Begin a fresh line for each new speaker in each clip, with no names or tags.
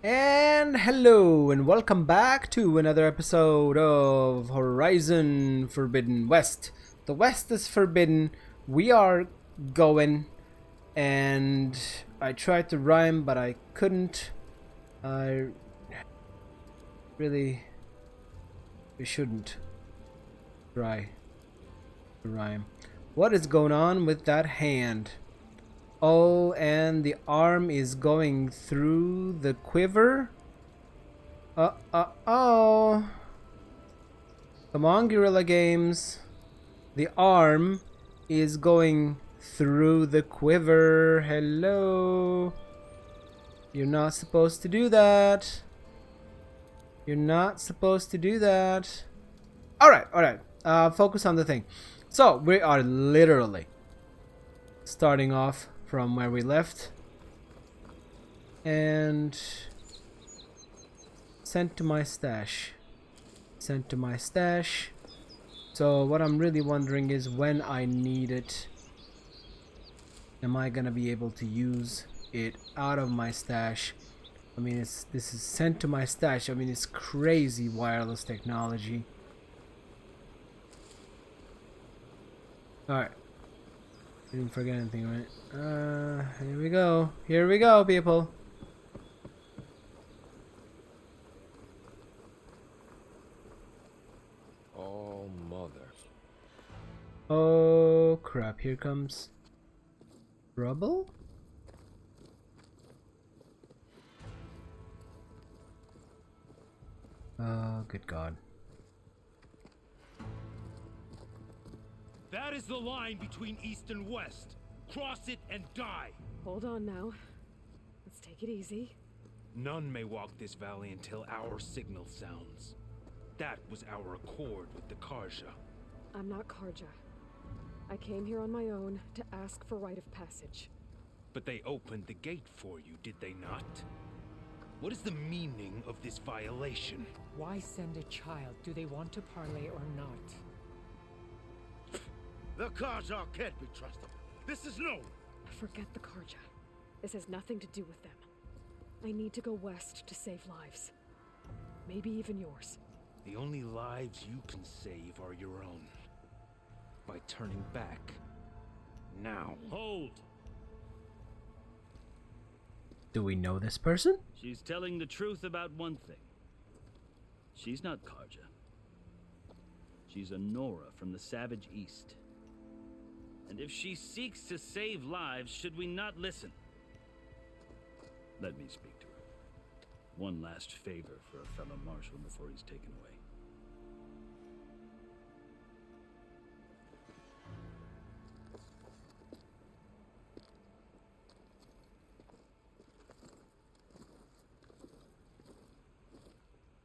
And hello, and welcome back to another episode of Horizon Forbidden West. The West is forbidden. We are going, and I tried to rhyme, but I couldn't. I really, we shouldn't try to rhyme. What is going on with that hand? Oh, and the arm is going through the quiver. Oh. Come on, Guerrilla Games. The arm is going through the quiver. Hello. You're not supposed to do that. You're not supposed to do that. Alright. Focus on the thing. So, we are literally starting off from where we left. And sent to my stash. Sent to my stash. So what I'm really wondering is when I need it, am I gonna be able to use it out of my stash? I mean, this is sent to my stash. I mean, it's crazy wireless technology. Alright. Didn't forget anything, right? Here we go. Here we go, people.
Oh, mother.
Oh, crap. Here comes trouble? Oh, good God.
That is the line between East and West. Cross it and die.
Hold on now. Let's take it easy.
None may walk this valley until our signal sounds. That was our accord with the Karja.
I'm not Karja. I came here on my own to ask for rite of passage.
But they opened the gate for you, did they not? What is the meaning of this violation?
Why send a child? Do they want to parley or not?
The Karja can't be trusted. This is known.
Forget the Karja. This has nothing to do with them. I need to go west to save lives. Maybe even yours.
The only lives you can save are your own. By turning back. Now.
Hold!
Do we know this person?
She's telling the truth about one thing. She's not Karja. She's a Nora from the Savage East. And if she seeks to save lives, should we not listen? Let me speak to her. One last favor for a fellow marshal before he's taken away.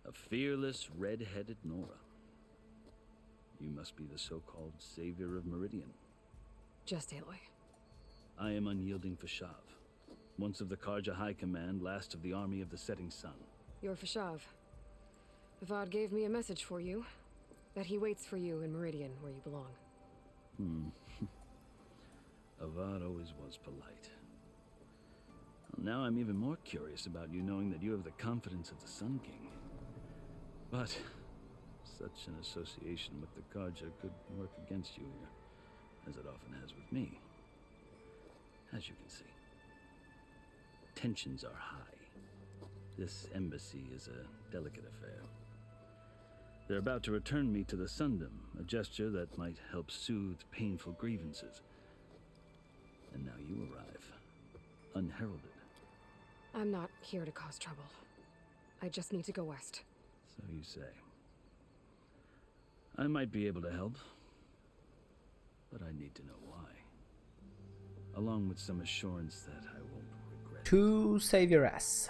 A fearless, red-headed Nora. You must be the so-called savior of Meridian.
Just Aloy.
I am unyielding Fashav, once of the Karja High Command, last of the army of the Setting Sun.
You're Fashav. Avad gave me a message for you. That he waits for you in Meridian, where you belong.
Avad always was polite. Well, now I'm even more curious about you, knowing that you have the confidence of the Sun King. But such an association with the Karja could work against you here, as it often has with me. As you can see, tensions are high. This embassy is a delicate affair. They're about to return me to the Sundom, a gesture that might help soothe painful grievances. And now you arrive, unheralded.
I'm not here to cause trouble. I just need to go west.
So you say. I might be able to help, but I need to know why. Along with some assurance that I won't regret it.
To save your ass.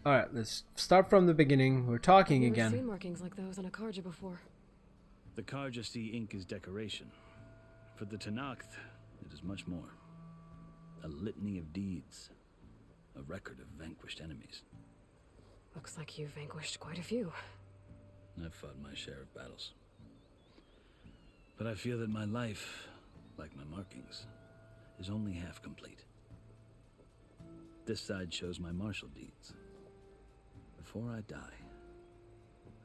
Alright, let's start from the beginning. We're talking
I've never
again.
seen markings like those on a Karja before.
The Karja see ink as decoration. For the Tanakh, it is much more. A litany of deeds. A record of vanquished enemies.
Looks like you've vanquished quite a few.
I've fought my share of battles. But I feel that my life, like my markings, is only half complete. This side shows my martial deeds. Before I die,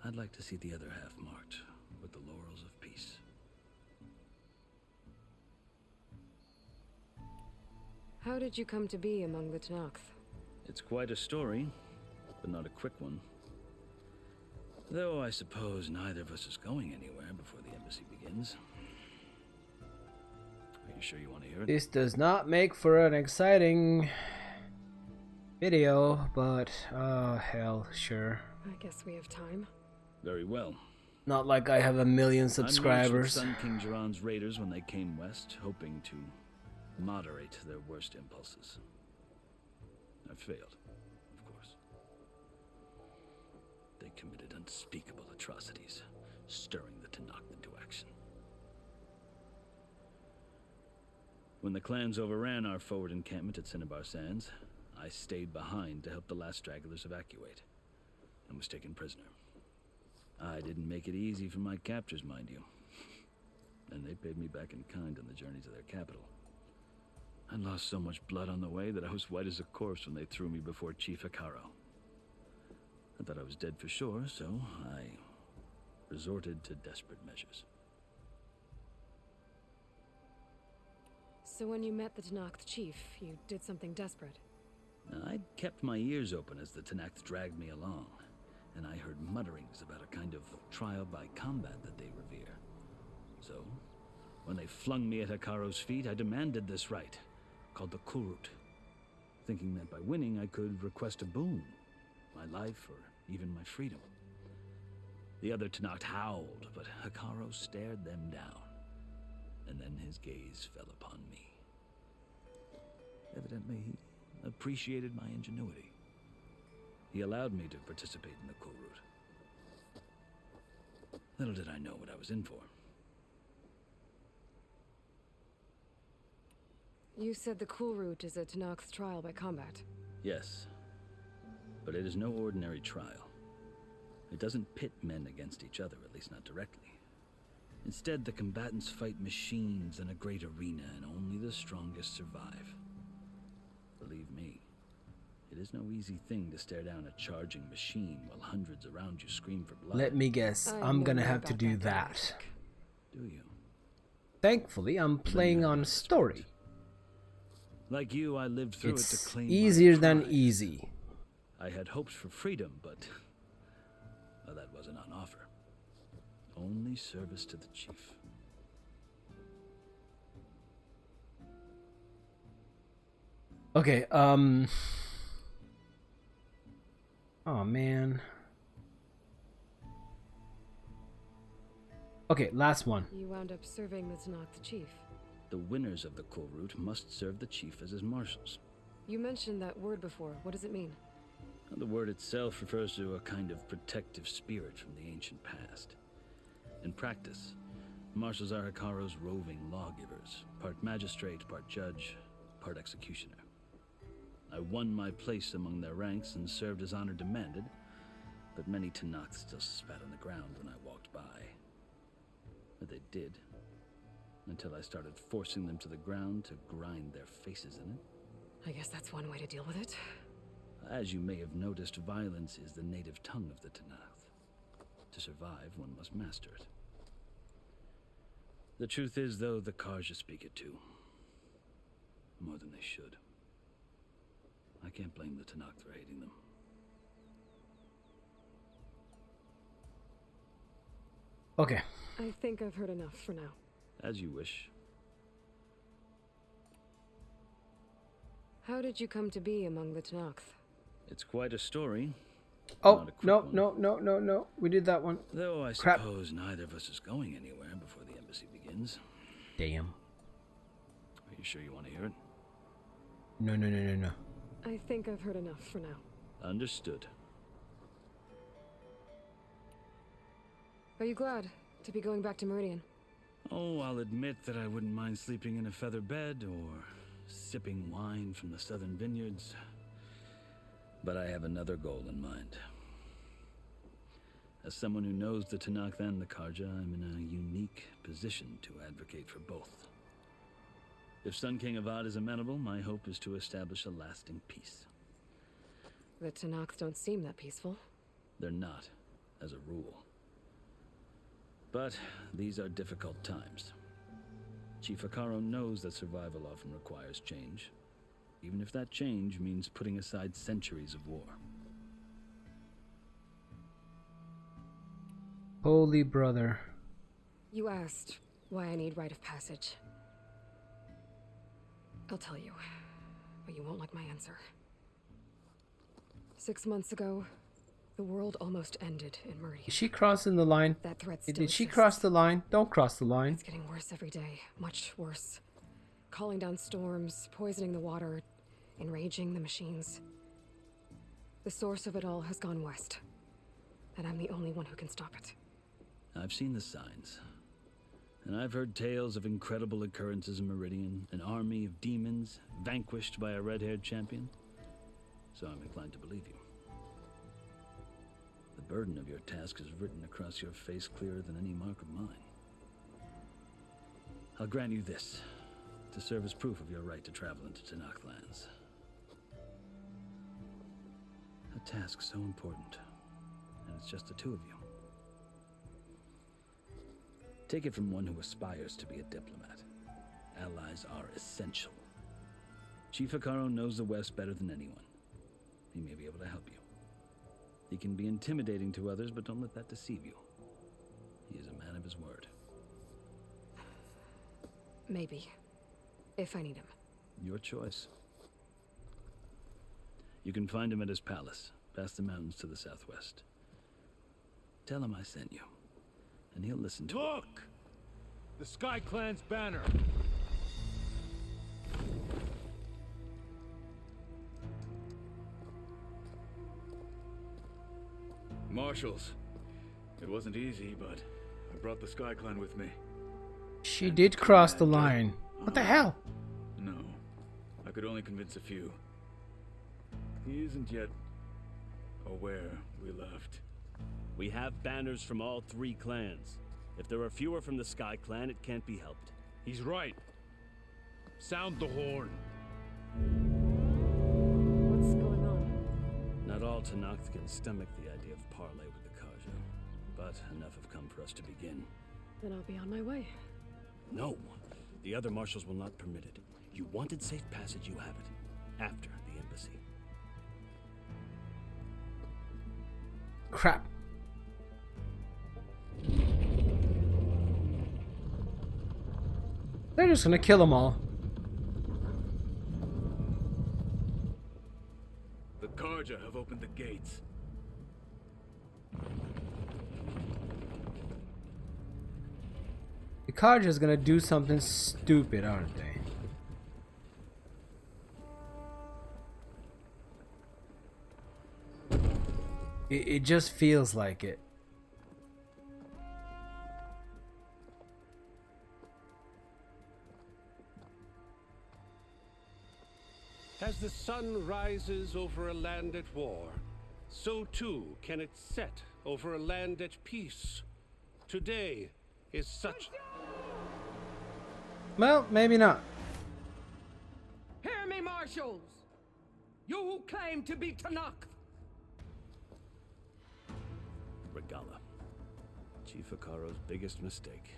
I'd like to see the other half marked with the laurels of peace.
How did you come to be among the Tenakth?
It's quite a story, but not a quick one. Though I suppose neither of us is going anywhere before the embassy begins. Are you sure you want to hear it?
This does not make for an exciting video, but hell, sure.
I guess we have time.
Very well.
Not like I have a million
I
subscribers.
marched with Sun King Jiran's raiders when they came west, hoping to moderate their worst impulses. I failed, of course. They committed unspeakable atrocities, stirring the Tenakth into action. When the clans overran our forward encampment at Cinnabar Sands, I stayed behind to help the last stragglers evacuate, and was taken prisoner. I didn't make it easy for my captors, mind you. And they paid me back in kind on the journey to their capital. I lost so much blood on the way that I was white as a corpse when they threw me before Chief Hekaro. I thought I was dead for sure, so I resorted to desperate measures.
So when you met the Tenakth chief, you did something desperate.
I'd kept my ears open as the Tenakth dragged me along, and I heard mutterings about a kind of trial by combat that they revere. So, when they flung me at Hekaro's feet, I demanded this right, called the Kulrut, thinking that by winning I could request a boon, my life or even my freedom. The other Tenakth howled, but Hekaro stared them down, and then his gaze fell upon me. Evidently, he appreciated my ingenuity. He allowed me to participate in the Kulrut. Little did I know what I was in for.
You said the Kulrut is a Tenakth trial by combat.
Yes, but it is no ordinary trial. It doesn't pit men against each other, at least not directly. Instead, the combatants fight machines in a great arena, and only the strongest survive. Believe me, it is no easy thing to stare down a charging machine while hundreds around you scream for blood.
Let me guess,
I
I'm
know
gonna
more
have to
about
do
than I
that.
think.
Do you?
Thankfully, I'm playing on story.
Like you, I lived through it to
It's
claim my
easier than
pride.
easy.
I had hopes for freedom, but well, that wasn't on offer. Only service to the chief.
Okay, oh man. Okay, last one.
You wound up serving the Tenakth chief.
The winners of the Kulrut must serve the chief as his marshals.
You mentioned that word before. What does it mean?
The word itself refers to a kind of protective spirit from the ancient past. In practice, marshals are Hekaro's roving lawgivers, part magistrate, part judge, part executioner. I won my place among their ranks and served as honor demanded, but many Tenakth still spat on the ground when I walked by. But they did, until I started forcing them to the ground to grind their faces in it.
I guess that's one way to deal with it.
As you may have noticed, violence is the native tongue of the Tenakth. To survive, one must master it. The truth is, though, the Karja speak it too. More than they should. I can't blame the Tenakth for hating them.
Okay.
I think I've heard enough for now.
As you wish.
How did you come to be among the Tenakth?
It's quite a story.
Oh,
Not a quick
no,
one.
no, no, no, no. We did that one.
Though I
Crap.
suppose neither of us is going anywhere before the embassy begins.
Damn.
Are you sure you want to hear it?
No, no, no, no, no.
I think I've heard enough for now.
Understood.
Are you glad to be going back to Meridian?
Oh, I'll admit that I wouldn't mind sleeping in a feather bed or sipping wine from the southern vineyards. But I have another goal in mind. As someone who knows the Tenakth and the Karja, I'm in a unique position to advocate for both. If Sun King Avad is amenable, my hope is to establish a lasting peace.
The Tanakhs don't seem that peaceful.
They're not, as a rule. But these are difficult times. Chief Akaro knows that survival often requires change, even if that change means putting aside centuries of war.
Holy brother.
You asked why I need rite of passage. I'll tell you, but you won't like my answer. 6 months ago, the world almost ended in Meridian.
Is she crossing the line?
That threat still
Did she
exists.
cross the line? Don't cross the line.
It's getting worse every day, much worse. Calling down storms, poisoning the water, enraging the machines. The source of it all has gone west, and I'm the only one who can stop it.
I've seen the signs. And I've heard tales of incredible occurrences in Meridian, an army of demons vanquished by a red-haired champion. So I'm inclined to believe you. The burden of your task is written across your face clearer than any mark of mine. I'll grant you this, to serve as proof of your right to travel into Tanakh lands. A task so important, and it's just the two of you. Take it from one who aspires to be a diplomat. Allies are essential. Chief Akaro knows the West better than anyone. He may be able to help you. He can be intimidating to others, but don't let that deceive you. He is a man of his word.
Maybe. If I need him.
Your choice. You can find him at his palace, past the mountains to the southwest. Tell him I sent you, and he'll listen to it.
Look! The Sky Clan's banner.
Marshals. It wasn't easy, but I brought the Sky Clan with me.
She did cross the line. What the hell?
No, I could only convince a few. He isn't yet aware we left.
We have banners from all 3 clans. If there are fewer from the Sky Clan, it can't be helped.
He's right. Sound the horn.
What's going on?
Not all Tanakhs can stomach the idea of parley with the Karja, but enough have come for us to begin.
Then I'll be on my way.
No, the other marshals will not permit it. You wanted safe passage, you have it. After the embassy.
Crap. They're just gonna kill them all.
The Karja have opened the gates.
The Karja's gonna do something stupid, aren't they? It just feels like it.
As the sun rises over a land at war, so too can it set over a land at peace. Today is such...
Well, maybe not.
Hear me, marshals! You who claim to be Tanakh!
Regala. Chief Akaro's biggest mistake.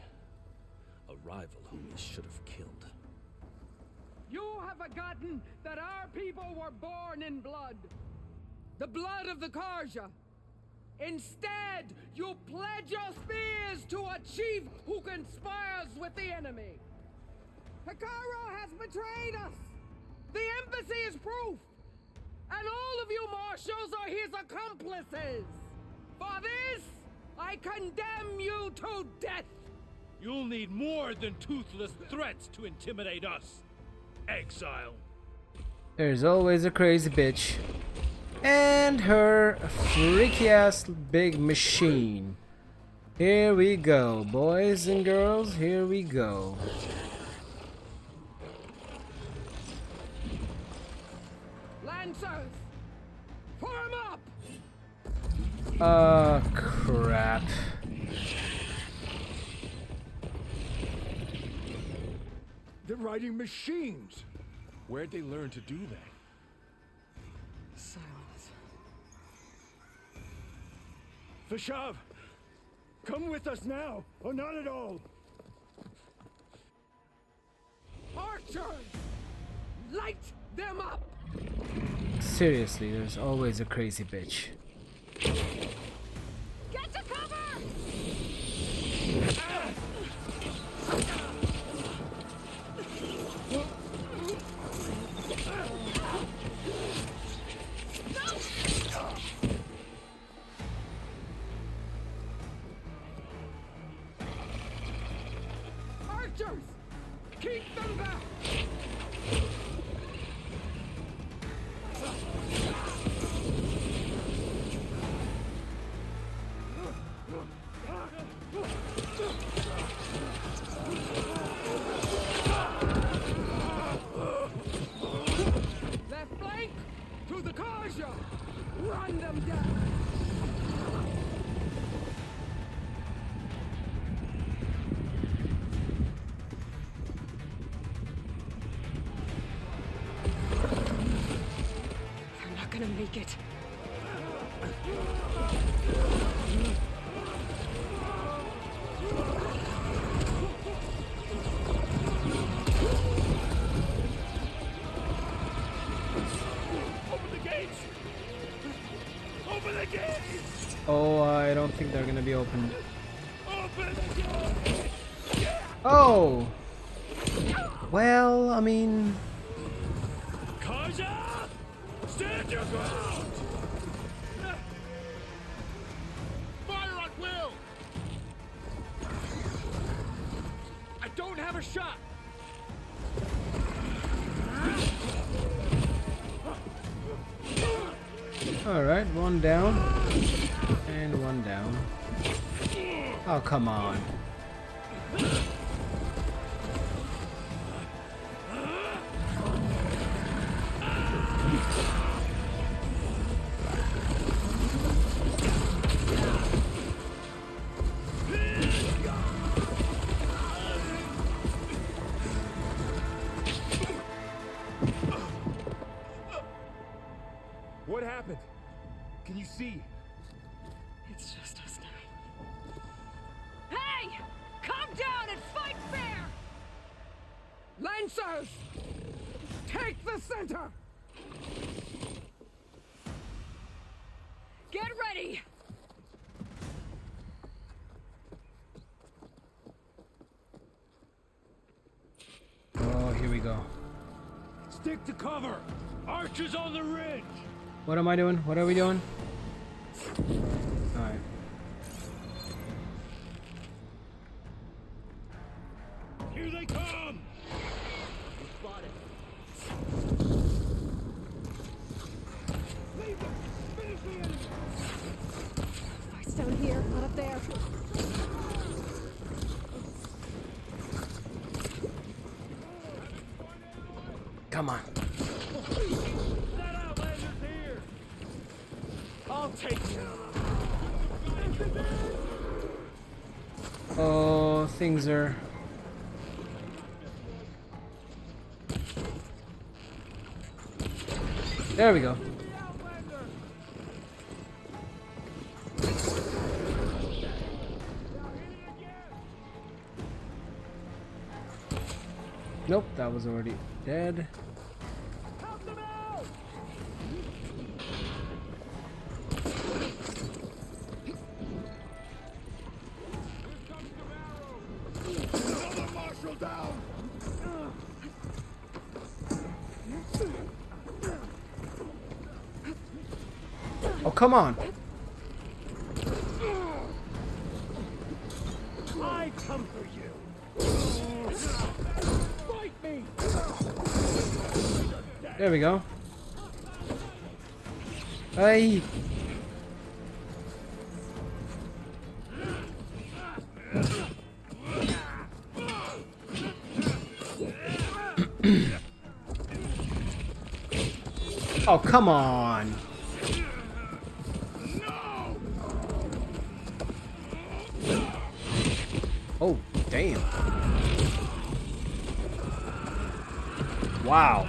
A rival whom he should have killed.
You have forgotten that our people were born in blood. The blood of the Karja. Instead, you pledge your spears to a chief who conspires with the enemy. Akaro has betrayed us. The embassy is proof. And all of you marshals are his accomplices. For this, I condemn you to death.
You'll need more than toothless threats to intimidate us. Exile.
There's always a crazy bitch. And her freaky ass big machine. Here we go, boys and girls, here we go.
Lancers, form up!
Crap.
They're riding machines.
Where'd they learn to do that?
Silence.
Vashav, come with us now, or not at all.
Archers! Light them up!
Seriously, there's always a crazy bitch.
Get to cover!
Archers! Keep them back! Left flank! To the Karja! Run them down!
They're not gonna make it.
Open the gates! Open the gates!
Oh, I don't think they're gonna be opened.
Open the gates!
Oh! Well, I mean...
Kaja! Stand your ground! Fire at will! I don't have a shot!
Alright, one down. And one down. Oh, come on.
What happened? Can you see?
It's just us now.
Hey! Come down and fight fair! Lancers! Take the center!
Get ready!
Oh, here we go.
Stick to cover! Archers on the ridge!
What am I doing? What are we doing? Alright.
Here they come! Leave them! Finish the enemy!
Fight's down here, not up there.
Come on.
That Outlander's here! I'll take you!
Oh, things are... There we go. Nope, that was already dead.
Help them out! Another marshal down!
Oh, come on.
I come for you! Fight me!
There we go. Hey. Oh, come on. Oh, damn. Wow.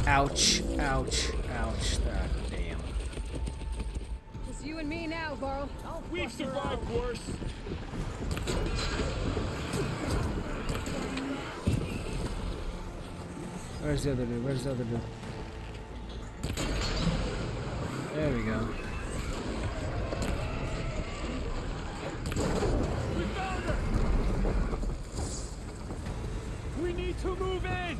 Ouch, ouch, ouch. Ah, damn.
It's you and me now, Varl.
We've survived worse.
Where's the other dude? Where's the other dude? There we go.
We found her. We need to move in.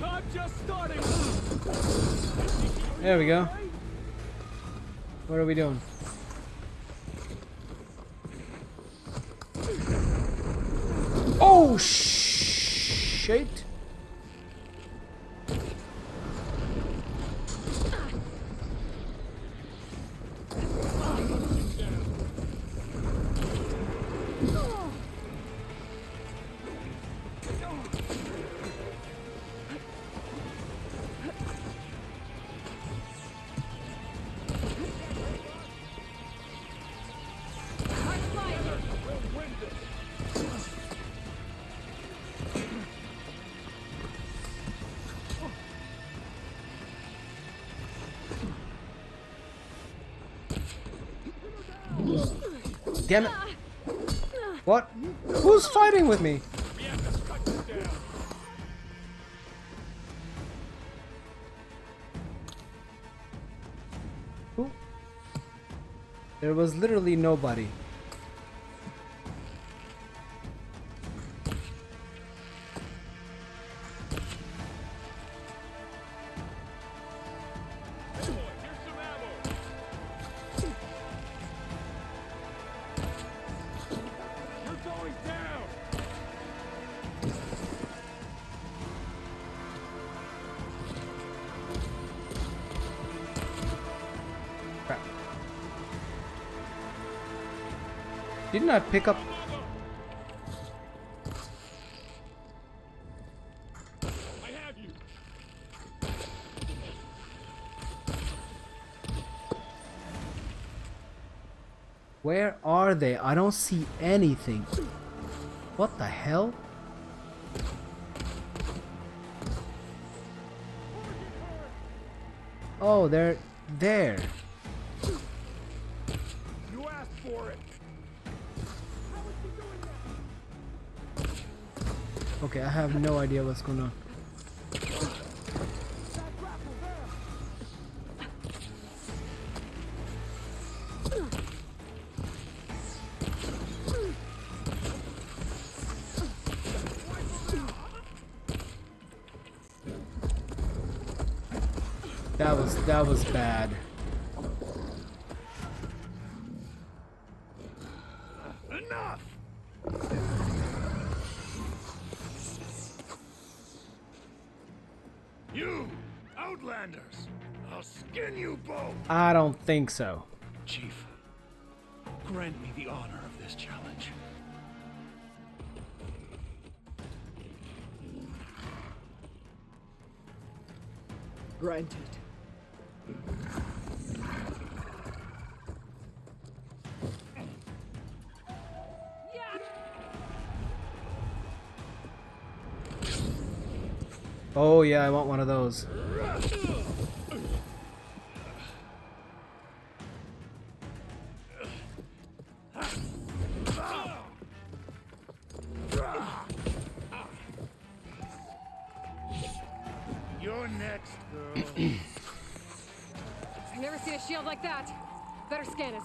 I'm just starting.
There we go. What are we doing? Oh shit! Damn it! What? Who's fighting with me?
We have to cut you down.
Who? There was literally nobody.
Aloy, here's some ammo. You're going down.
Crap. Didn't I pick up?
I have you.
Where are they? I don't see anything. What the hell? Oh, they're there.
You asked for it.
Okay, I have no idea what's going on. That was bad.
Enough. You outlanders! I'll skin you both.
I don't think so.
Chief, grant me the honor of this challenge.
Granted.
Oh yeah, I want one of those.
You're next, girl.
I've never seen a shield like that. Better scan it.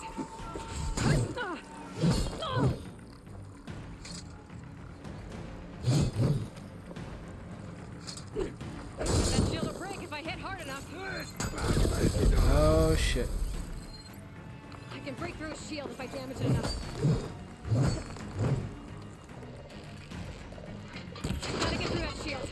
That shield will break if I hit hard enough.
Oh shit.
I can break through a shield if I damage it enough. Gotta get through that shield.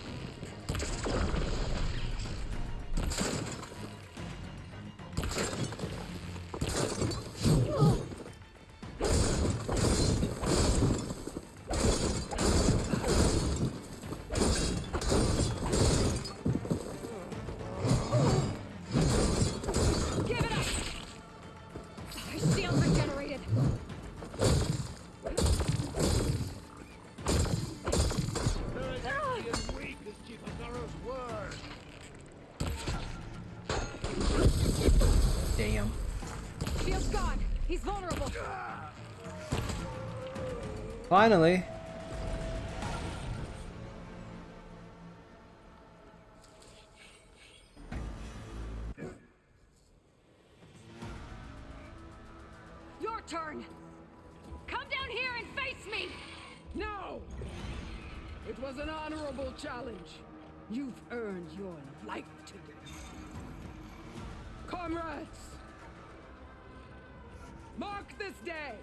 He's vulnerable.
Finally.
Your turn. Come down here and face me.
No! It was an honorable challenge. You've earned your life today. Comrades! Mark this day!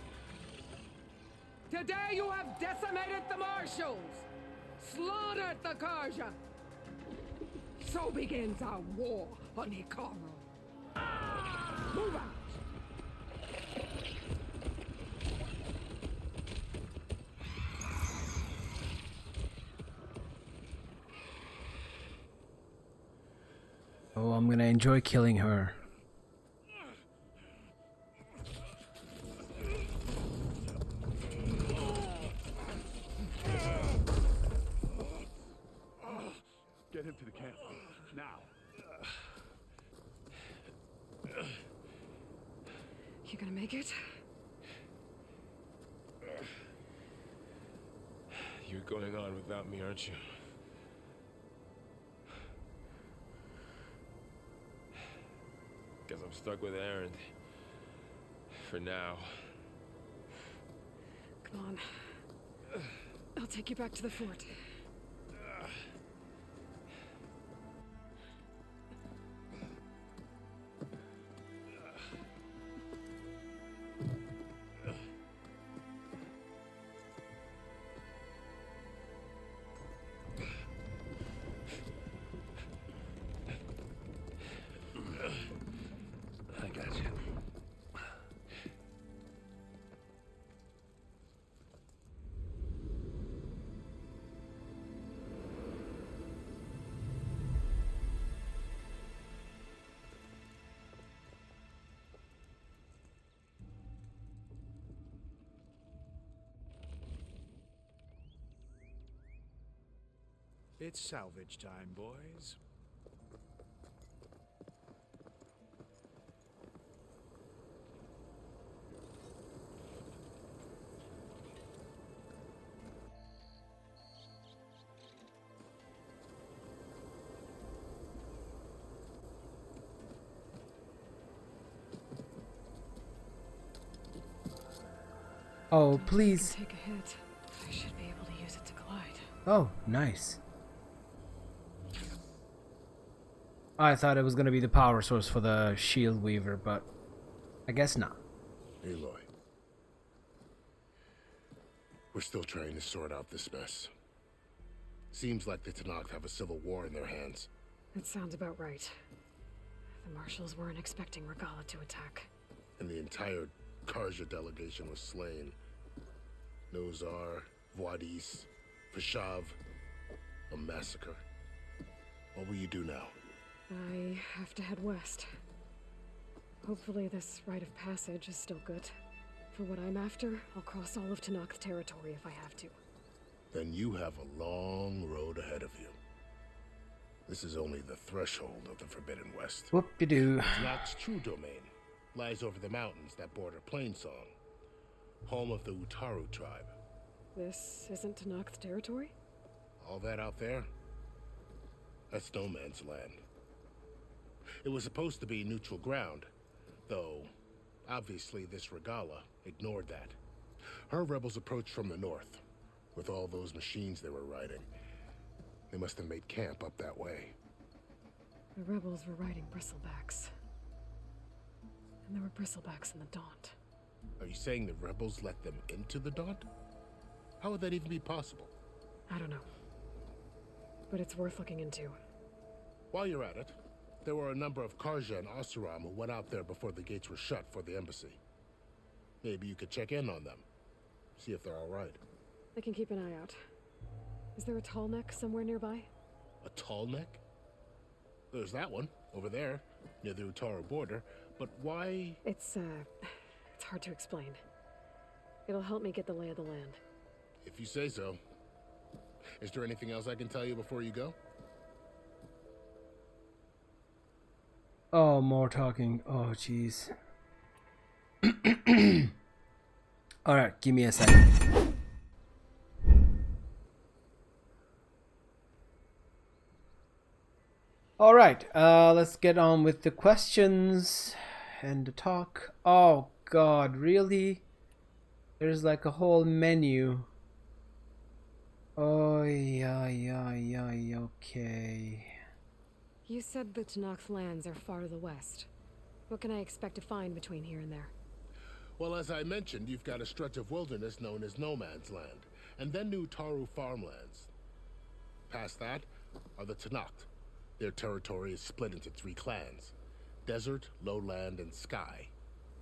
Today you have decimated the Marshals! Slaughtered the Karja! So begins our war on Hikaru. Move out!
Oh, I'm gonna enjoy killing her.
Get him to the camp. Now.
You gonna make it?
You're going on without me, aren't you? Guess I'm stuck with Aaron. For now.
Come on. I'll take you back to the fort.
I got you.
It's salvage time, boys.
Oh, please.
Take a hit. I should be able to use it to glide.
Oh, nice. I thought it was gonna be the power source for the shield weaver, but I guess not.
Aloy. We're still trying to sort out this mess. Seems like the Tenakth have a civil war in their hands.
That sounds about right. The Marshals weren't expecting Regala to attack.
And the entire Karja delegation was slain. Nozar, Voidis, Vashav. A massacre. What will you do now?
I have to head west. Hopefully this rite of passage is still good. For what I'm after, I'll cross all of Tenakth territory if I have to.
Then you have a long road ahead of you. This is only the threshold of the Forbidden West.
Whoop-de-doo.
Tenakth's true domain lies over the mountains that border Plainsong, home of the Utaru tribe.
This isn't Tenakth territory?
All that out there? That's no man's land. It was supposed to be neutral ground, though obviously this Regala ignored that. Her rebels approached from the north, with all those machines they were riding. They must have made camp up that way.
The rebels were riding bristlebacks. And there were bristlebacks in the Daunt.
Are you saying the rebels let them into the Daunt? How would that even be possible?
I don't know. But it's worth looking into.
While you're at it, there were a number of Karja and Oseram who went out there before the gates were shut for the embassy. Maybe you could check in on them. See if they're all right.
I can keep an eye out. Is there a tall neck somewhere nearby?
A tall neck? There's that one, over there, near the Utaru border. But why?
It's hard to explain. It'll help me get the lay of the land.
If you say so. Is there anything else I can tell you before you go?
Oh, more talking. Oh, jeez. Alright, give me a second. Alright, let's get on with the questions and the talk. Oh god, really? There's like a whole menu. Oh, yeah, okay.
You said the Tanakh lands are far to the west. What can I expect to find between here and there?
Well, as I mentioned, you've got a stretch of wilderness known as No Man's Land, and then New Taru farmlands. Past that are the Tanakh. Their territory is split into 3 clans: Desert, Lowland, and Sky.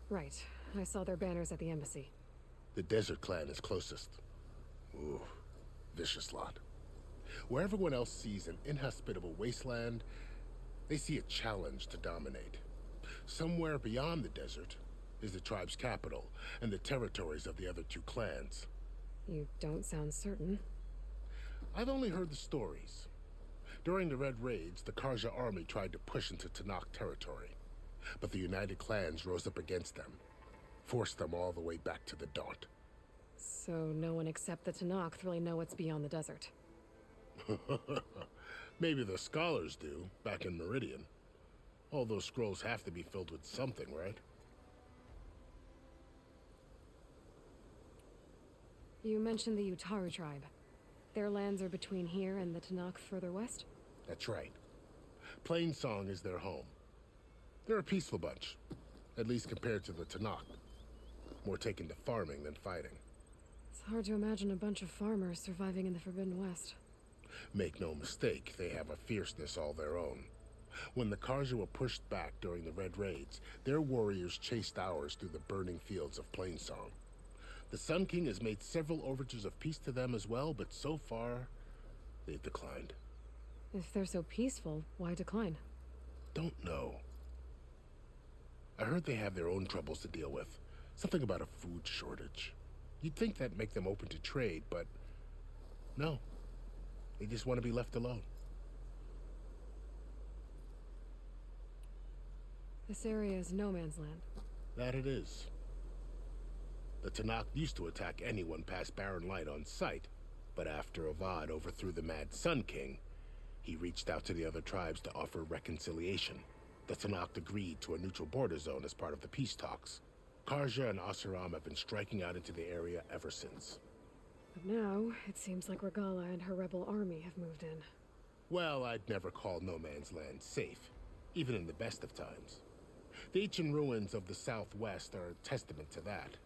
Right. I saw their banners at the embassy.
The Desert clan is closest. Ooh, vicious lot. Where everyone else sees an inhospitable wasteland, they see a challenge to dominate. Somewhere beyond the desert is the tribe's capital and the territories of the other 2 clans.
You don't sound certain.
I've only heard the stories. During the Red Raids, the Karja army tried to push into Tanakh territory, but the United Clans rose up against them, forced them all the way back to the Daunt.
So no one except the Tanakh really know what's beyond the desert.
Maybe the scholars do, back in Meridian. All those scrolls have to be filled with something, right?
You mentioned the Utaru tribe. Their lands are between here and the Tanakh further west?
That's right. Plainsong is their home. They're a peaceful bunch, at least compared to the Tanakh. More taken to farming than fighting.
It's hard to imagine a bunch of farmers surviving in the Forbidden West.
Make no mistake, they have a fierceness all their own. When the Karja were pushed back during the Red Raids, their warriors chased ours through the burning fields of Plainsong. The Sun King has made several overtures of peace to them as well, but so far, they've declined.
If they're so peaceful, why decline?
Don't know. I heard they have their own troubles to deal with. Something about a food shortage. You'd think that'd make them open to trade, but no. They just want to be left alone.
This area is no man's land.
That it is. The Tanakh used to attack anyone past Barren Light on sight, but after Avad overthrew the Mad Sun King, he reached out to the other tribes to offer reconciliation. The Tanakh agreed to a neutral border zone as part of the peace talks. Karja and Asuram have been striking out into the area ever since.
But now, it seems like Regala and her rebel army have moved in.
Well, I'd never call No Man's Land safe, even in the best of times. The ancient ruins of the Southwest are a testament to that.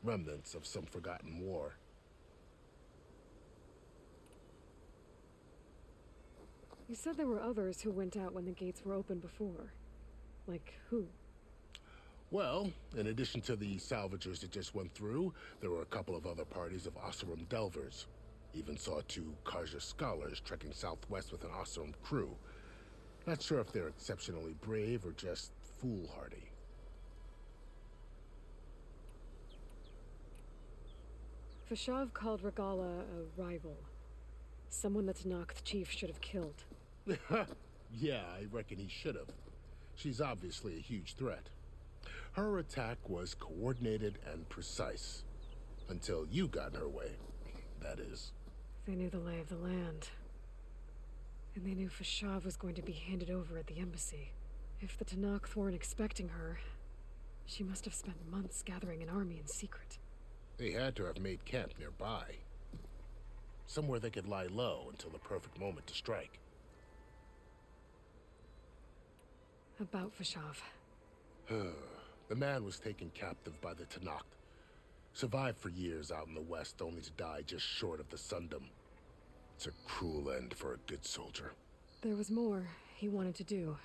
Remnants of some forgotten war.
You said there were others who went out when the gates were open before. Like who?
Well, in addition to the salvagers that just went through, there were a couple of other parties of Oseram delvers. Even saw 2 Karja scholars trekking southwest with an Oseram crew. Not sure if they're exceptionally brave or just foolhardy.
Fashav called Regala a rival. Someone the Tanakh chief should have killed.
Yeah, I reckon he should have. She's obviously a huge threat. Her attack was coordinated and precise. Until you got in her way, that is.
They knew the lay of the land. And they knew Fashav was going to be handed over at the embassy. If the Tanakh weren't expecting her, she must have spent months gathering an army in secret.
They had to have made camp nearby. Somewhere they could lie low until the perfect moment to strike.
About Fashav.
The man was taken captive by the Tanakh. Survived for years out in the west, only to die just short of the Sundom. It's a cruel end for a good soldier.
There was more he wanted to do.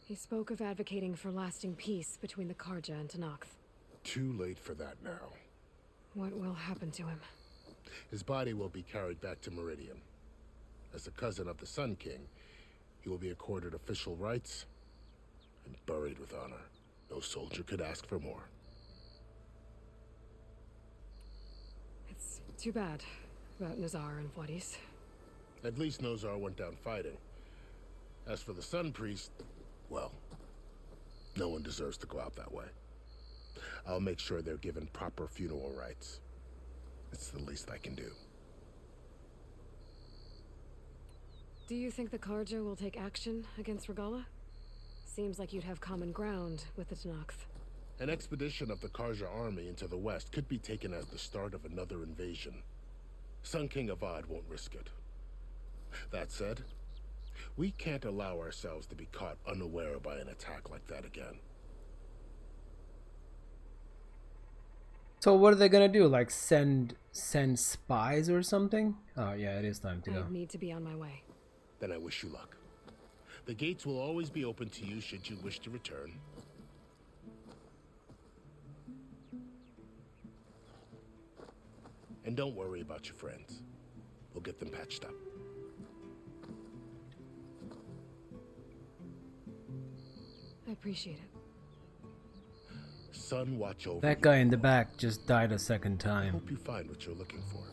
He spoke of advocating for lasting peace between the Karja and Tanakh.
Too late for that now.
What will happen to him?
His body will be carried back to Meridian. As the cousin of the Sun King, he will be accorded official rights and buried with honor. No soldier could ask for more.
It's too bad about Nazar and Wadis.
At least Nozar went down fighting. As for the Sun Priest, well, no one deserves to go out that way. I'll make sure they're given proper funeral rites. It's the least I can do.
Do you think the Karja will take action against Regala? Seems like you'd have common ground with the Tenakth.
An expedition of the Karja army into the west could be taken as the start of another invasion. Sun King Avad won't risk it. That said, we can't allow ourselves to be caught unaware by an attack like that again.
So what are they gonna do? Like send spies or something? Oh yeah, it is time to go.
I need to be on my way.
Then I wish you luck. The gates will always be open to you should you wish to return. And don't worry about your friends. We'll get them patched up.
I appreciate it.
Sun watch over
That
you.
guy in the back just died a second
I
time.
hope you find what you're looking for.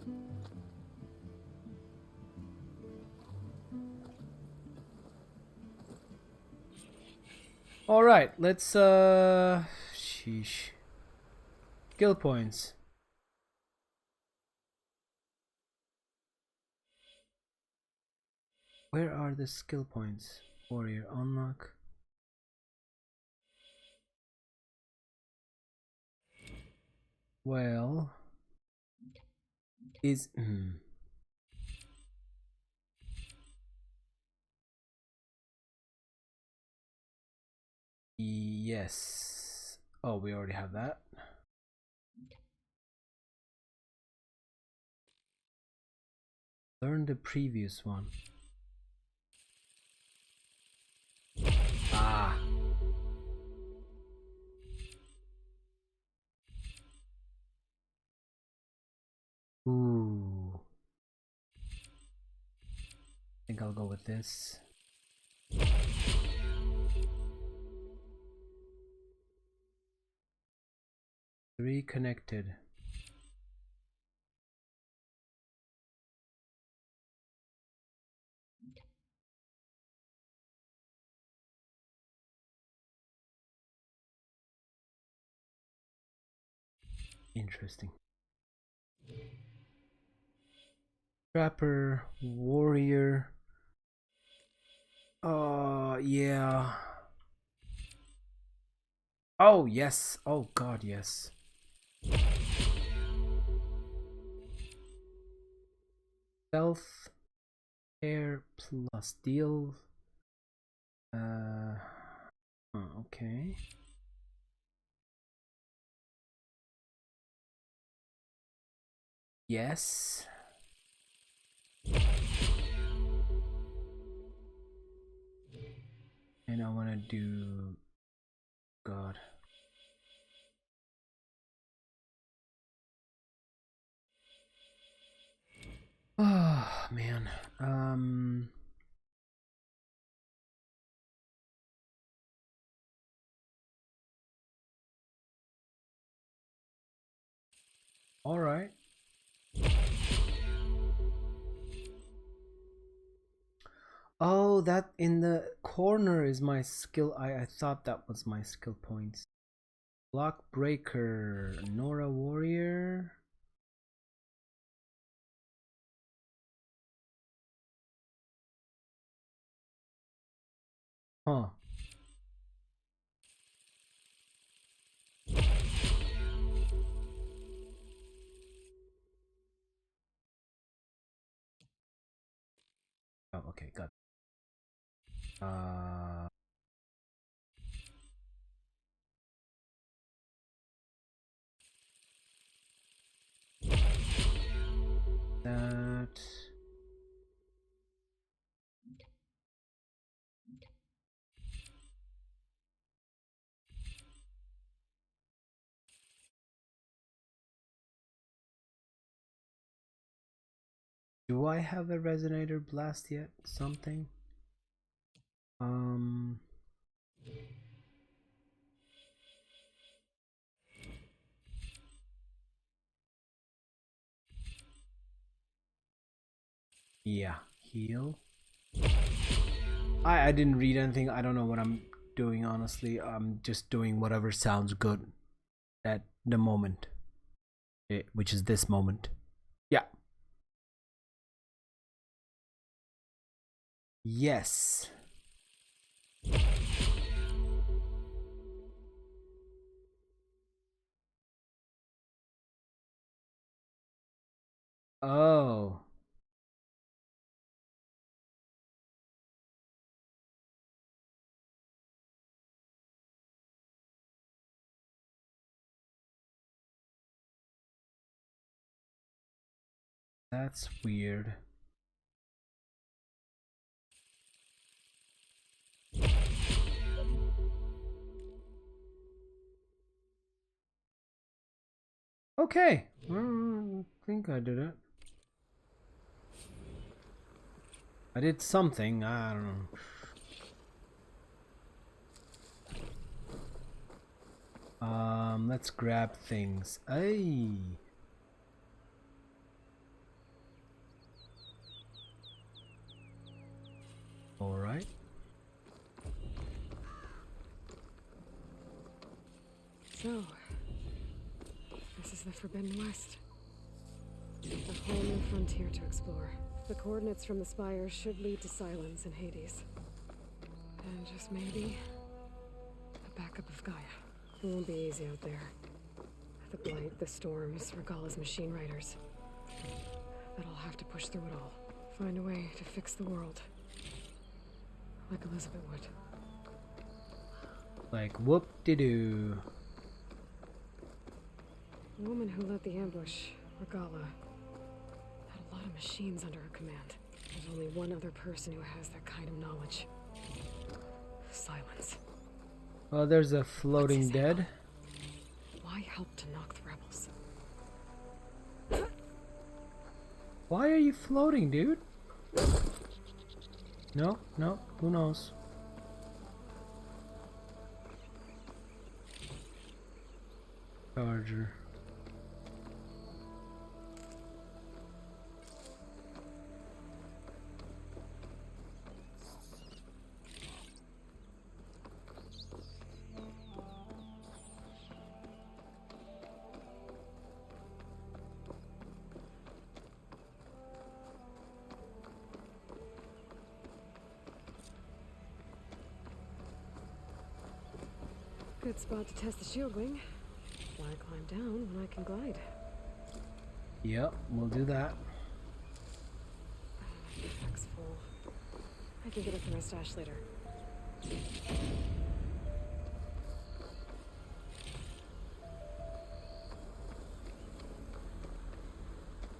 All right, let's sheesh. Skill points. Where are the skill points? Warrior unlock. Well, is yes. Oh, we already have that. Learn the previous one. Ah. Ooh. I think I'll go with this. 3 connected. Interesting. Trapper, warrior. Yeah. Oh, yes. Oh, God, yes. Stealth, air plus deal. Okay. Yes. And I want to do God. Oh man. All right. Oh, that in the corner is my skill. I thought that was my skill points. Block breaker, Nora warrior. Huh. Oh, okay, got it. That. Do I have a resonator blast yet? Something? Yeah, heal. I didn't read anything. I don't know what I'm doing, honestly. I'm just doing whatever sounds good. at the moment, which is this moment. Yeah. Yes. Oh. That's weird. Okay. I think I did it. I did something. I don't know. Let's grab things. Ay. All right.
So, this is the Forbidden West. A whole new frontier to explore. The coordinates from the spires should lead to Silence in Hades. And just maybe, a backup of Gaia. It won't be easy out there. The Blight, the Storms, Regalla's machine riders. But I'll have to push through it all. Find a way to fix the world. Like Elizabeth would.
Like whoop-de-doo.
The woman who led the ambush, Regalla, had a lot of machines under her command. There's only one other person who has that kind of knowledge. Silence.
Well, there's a floating dead.
Why help to knock the rebels?
Why are you floating, dude? No, no, who knows? Charger.
Good spot to test the shield wing. Why climb down when I can glide?
Yep, we'll do that.
Pack's full. I can get it from my stash later.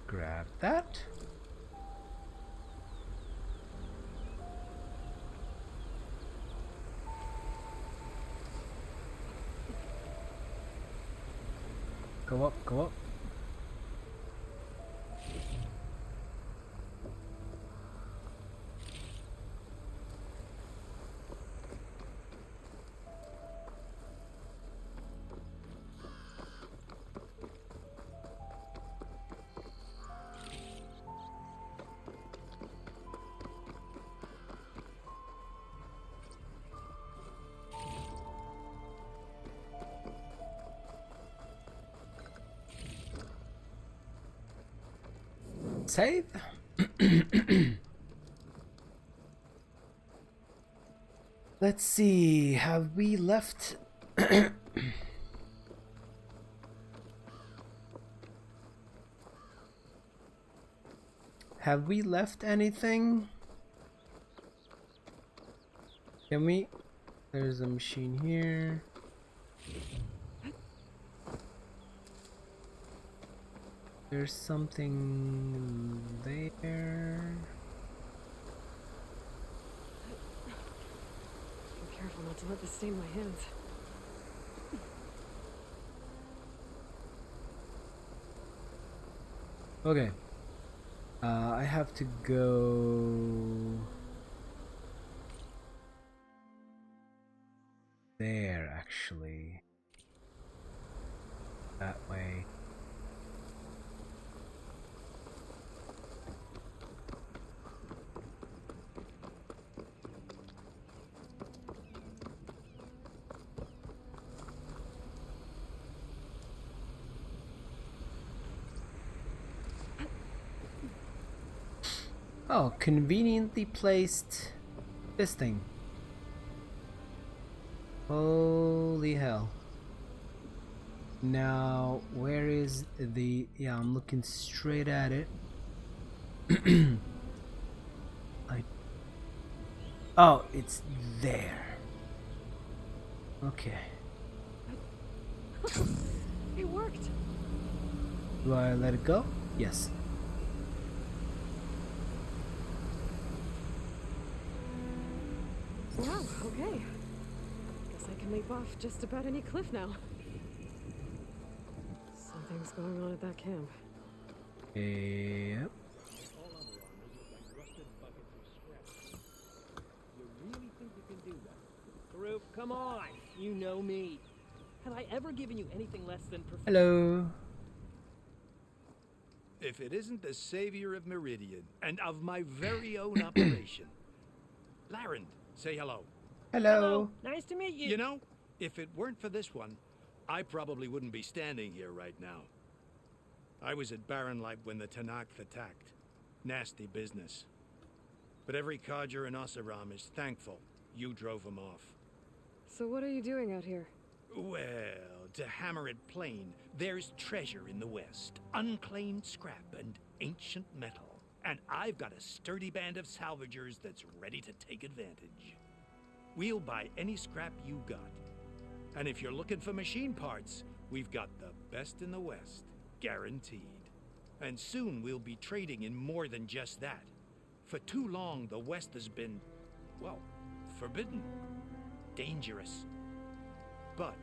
Grab that. Go up, go up. Save. Let's see, have we left have we left anything? Can we? There's a machine here. There's something there.
Be careful not to let this stain my hands.
Okay. I have to go there, actually. That way. Oh, conveniently placed this thing. Holy hell. Now, where is the... Yeah, I'm looking straight at it. Oh, it's there. Okay.
It worked.
Do I let it go? Yes.
Wow, okay. Guess I can leap off just about any cliff now. Something's going on at that camp.
Yep.
Karuk, come on! You know me. Have I ever given you anything less than perfect?
Hello.
If it isn't the savior of Meridian and of my very own operation. Larend, say hello.
Hello.
Nice to meet you.
You know, if it weren't for this one, I probably wouldn't be standing here right now. I was at Barren Light when the Tanakh attacked. Nasty business. But every codger in Oseram is thankful you drove him off.
So what are you doing out here?
Well, to hammer it plain, there's treasure in the West. Unclaimed scrap and ancient metal. And I've got a sturdy band of salvagers that's ready to take advantage. We'll buy any scrap you got. And if you're looking for machine parts, we've got the best in the West. Guaranteed. And soon we'll be trading in more than just that. For too long, the West has been, well, forbidden. Dangerous. But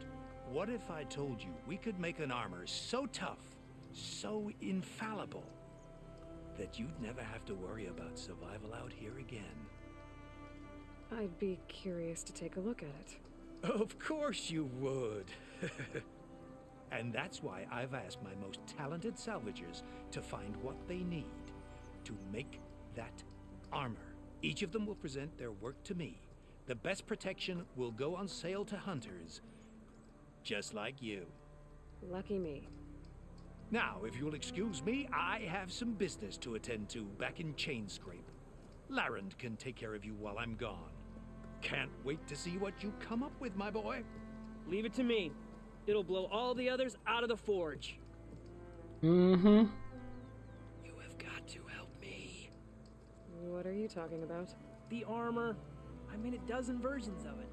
what if I told you we could make an armor so tough, so infallible, that you'd never have to worry about survival out here again?
I'd be curious to take a look at it.
Of course you would. And that's why I've asked my most talented salvagers to find what they need to make that armor. Each of them will present their work to me. The best protection will go on sale to hunters, just like you.
Lucky me.
Now, if you'll excuse me, I have some business to attend to back in Chainscrape. Larend can take care of you while I'm gone. Can't wait to see what you come up with, my boy.
Leave it to me. It'll blow all the others out of the forge.
Mm-hmm.
You have got to help me.
What are you talking about?
The armor. I made a dozen versions of it,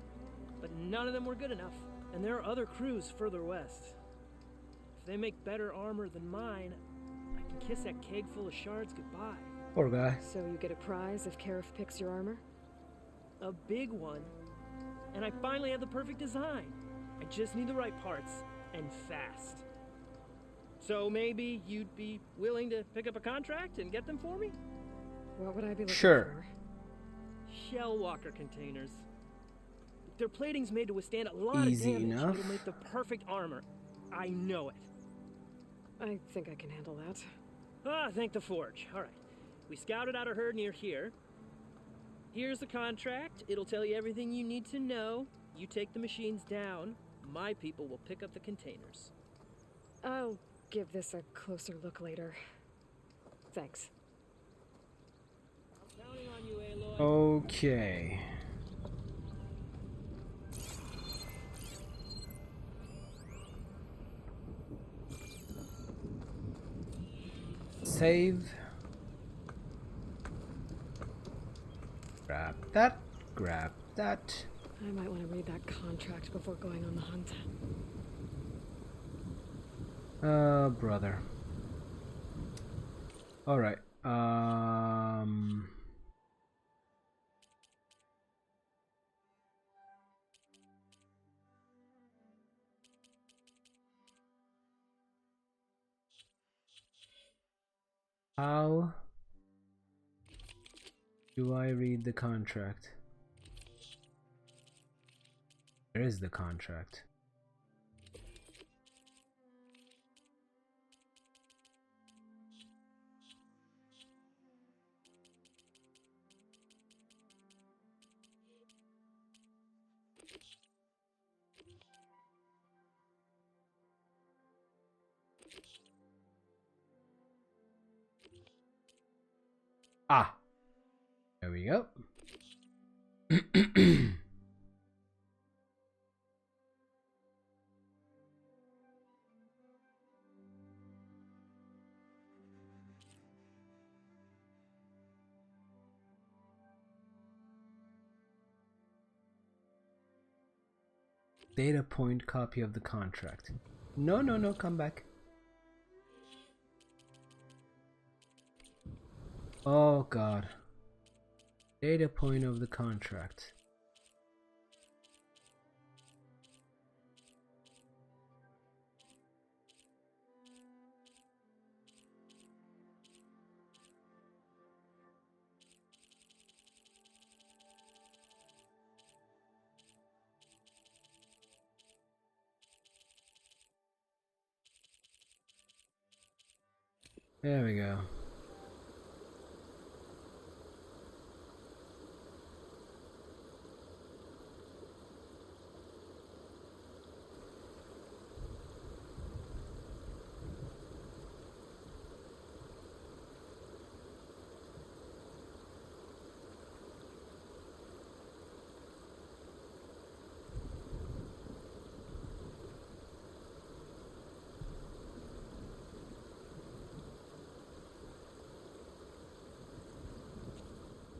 but none of them were good enough. And there are other crews further west. If they make better armor than mine, I can kiss that keg full of shards goodbye.
Poor guy.
So you get a prize if Karif picks your armor?
A big one. And I finally have the perfect design. I just need the right parts, and fast. So maybe you'd be willing to pick up a contract and get them for me?
What would I be looking
Sure.
for?
Shell walker containers. Their plating's made to withstand a lot
Easy
of damage.
enough.
It'll make the perfect armor. I know it.
I think I can handle that.
Ah, thank the forge. All right. We scouted out a herd near here. Here's the contract. It'll tell you everything you need to know. You take the machines down. My people will pick up the containers.
I'll give this a closer look later. Thanks.
I'm counting on you, Aloy.
Okay. Save. Grab that. Grab that.
I might want to read that contract before going on the hunt.
Brother. Alright. How do I read the contract? There is the contract. Ah, we go. Data point copy of the contract. No, no, no, come back. Oh god. Data point of the contract. There we go.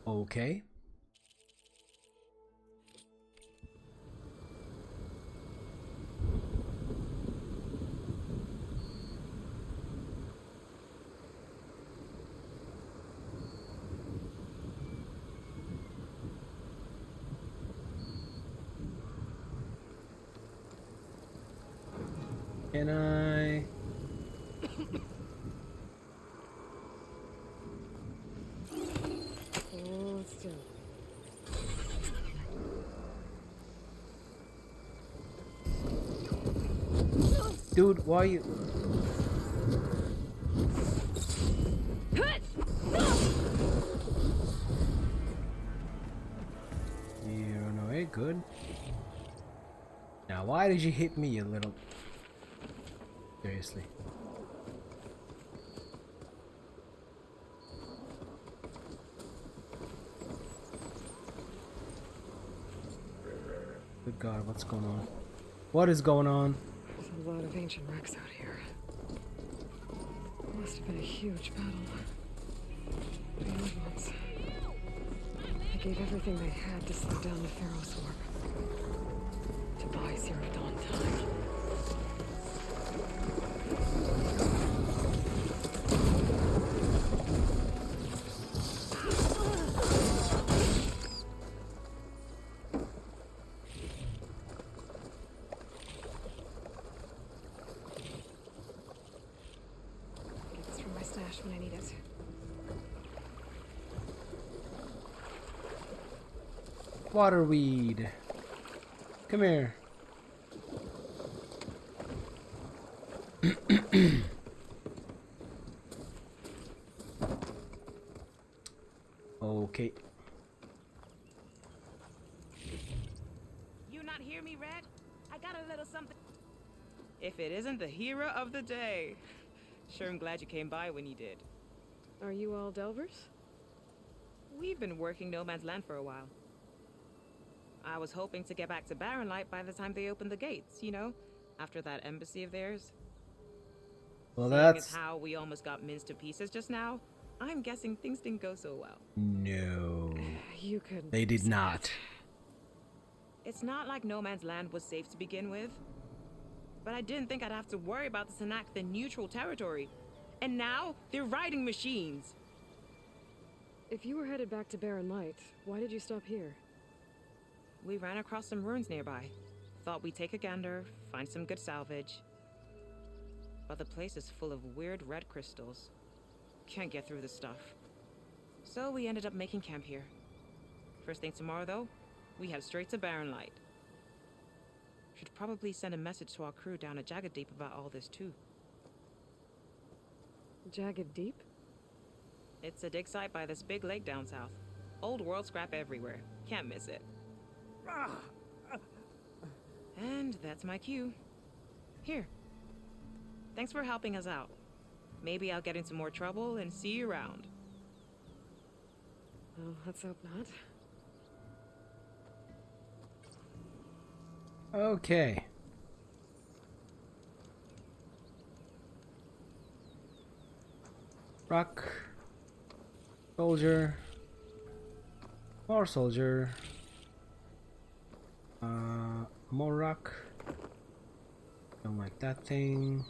Okay. Can I?
Hold still.
Dude, why are you? You run away, good. Now, why did you hit me, you little? Seriously. Good God, what's going on? What is going on?
There's a lot of ancient wrecks out here. Must have been a huge battle. The old ones. They gave everything they had to slow down the Pharaoh's warp. To buy Zero Dawn time. Get this from my stash when I need it.
Waterweed. Come here. Okay.
You not hear me, Red? I got a little something. If it isn't the hero of the day. Sure, I'm glad you came by when you did.
Are you all Delvers?
We've been working No Man's Land for a while. I was hoping to get back to Barren Light by the time they opened the gates, you know? After that embassy of theirs.
Well,
Seeing
that's
as how we almost got minced to pieces just now, I'm guessing things didn't go so well.
no.
You could.
They did not.
It's not like No Man's Land was safe to begin with. But I didn't think I'd have to worry about the Sanak in neutral territory. And now, they're riding machines.
If you were headed back to Barren Light, why did you stop here?
We ran across some ruins nearby. Thought we'd take a gander, find some good salvage. But the place is full of weird red crystals. Can't get through the stuff. So we ended up making camp here. First thing tomorrow, though, we head straight to Barren Light. Should probably send a message to our crew down at Jagged Deep about all this, too.
Jagged Deep?
It's a dig site by this big lake down south. Old world scrap everywhere. Can't miss it. And that's my cue. Here. Thanks for helping us out. Maybe I'll get into more trouble and see you around.
Well, let's hope not.
Okay. Rock. Soldier. More soldier. More rock. Don't like that thing.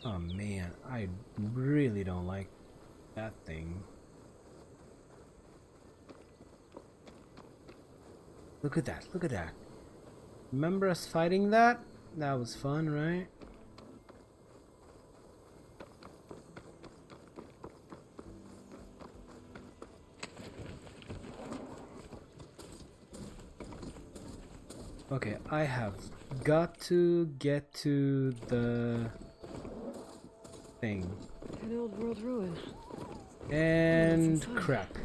Oh man, I really don't like that thing. Look at that, look at that. Remember us fighting that? That was fun, right? Okay, I have got to get to the thing.
An old world ruin.
And crap.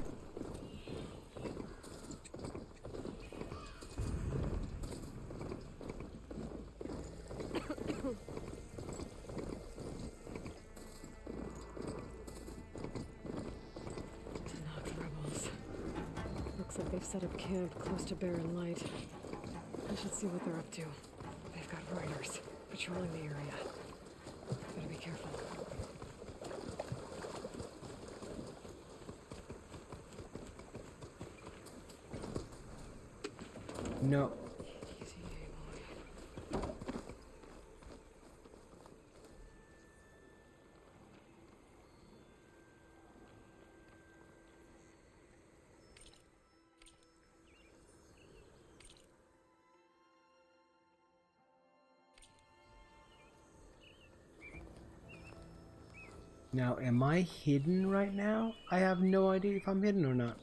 Looks like they've set up camp close to Barren Light. I should see what they're up to. They've got riders patrolling the area. Better be careful.
No. Now, am I hidden right now? I have no idea if I'm hidden or not.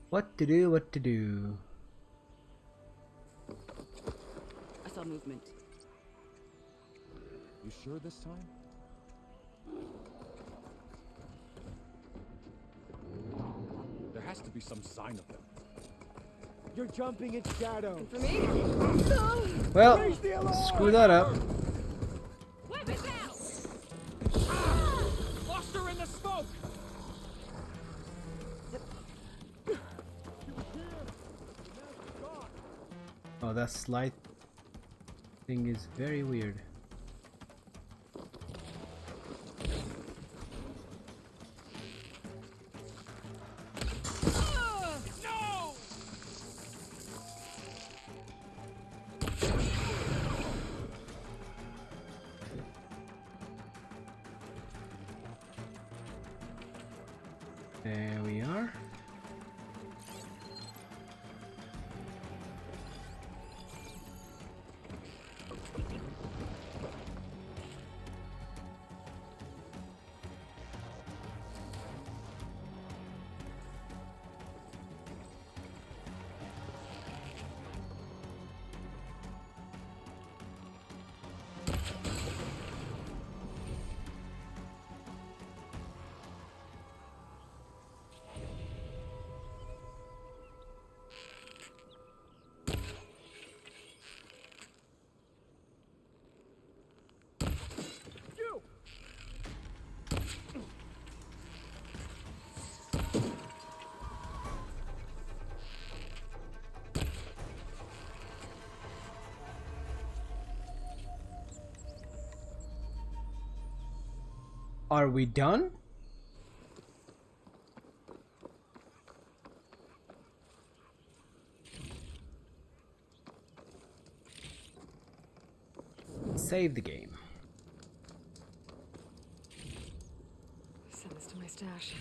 What to do, what to do.
I saw movement.
You sure this time? There has to be some sign of them.
You're jumping in shadow.
For me?
Well, screw that up.
Weapons out! Lost her in the smoke!
Oh, that slide thing is very weird.
No!
There we are. Are we done? Save the game.
Send this to my stash.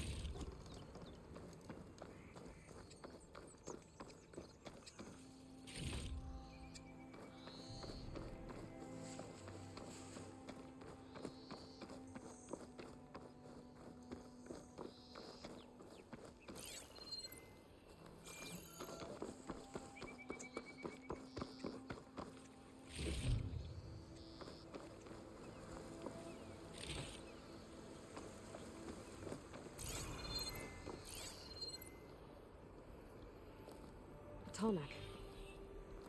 bottleneck.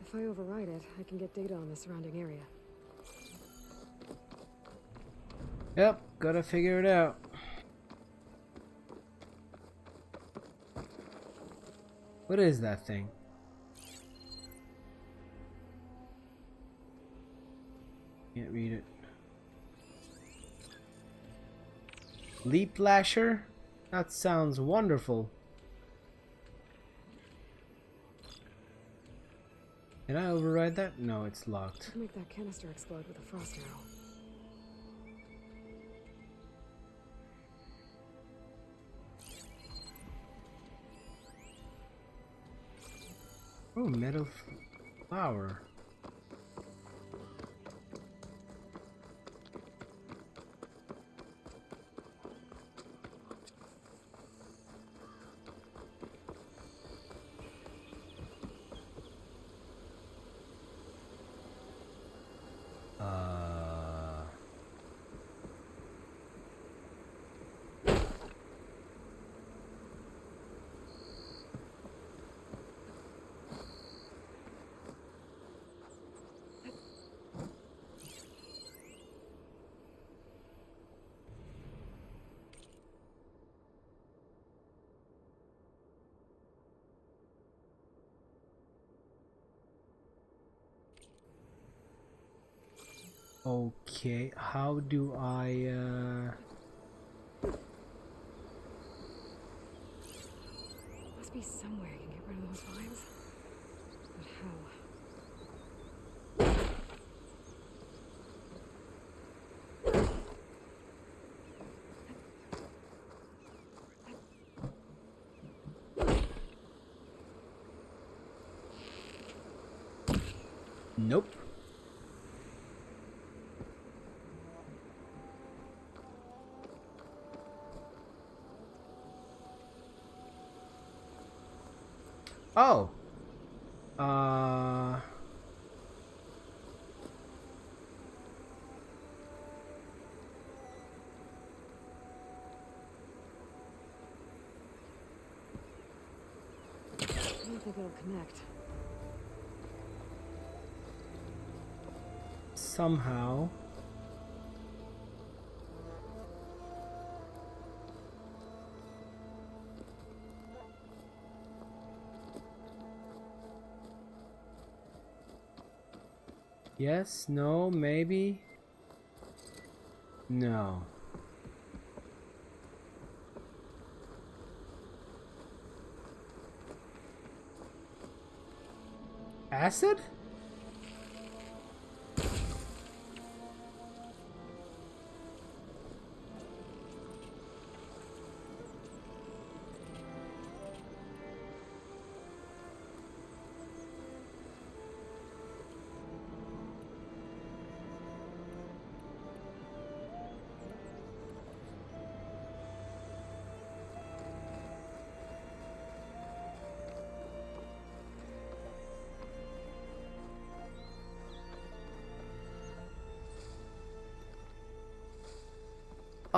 If I override it, I can get data on the surrounding area.
Yep, gotta figure it out. What is that thing? Can't read it. Leap lasher? That sounds wonderful. Can I override that? No, it's locked.
Could make that canister explode with a frost arrow.
Oh, metal flower. Okay, how do I
Must be somewhere I can get rid of those vines. But how?
Nope. Oh.
I don't think it'll connect.
Somehow. Yes, no, maybe. No. Acid?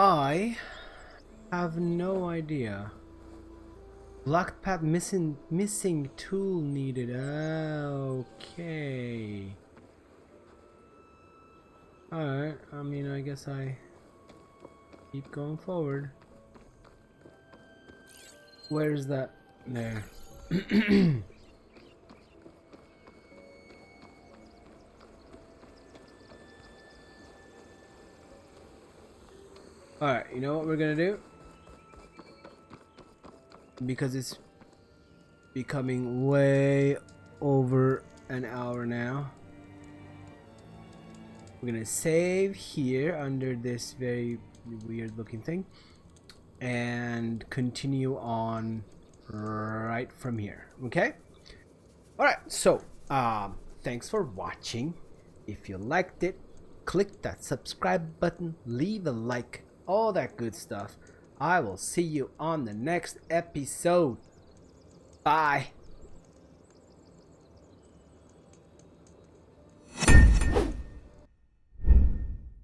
I have no idea. Blocked path missing tool needed. Okay. Alright, I mean, I guess I keep going forward. Where's that? There. Alright, you know what we're gonna do? Because it's becoming way over an hour now. We're gonna save here under this very weird looking thing and continue on right from here. Okay? Alright, so thanks for watching. If you liked it, click that subscribe button, leave a like, all that good stuff. I will see you on the next episode. Bye.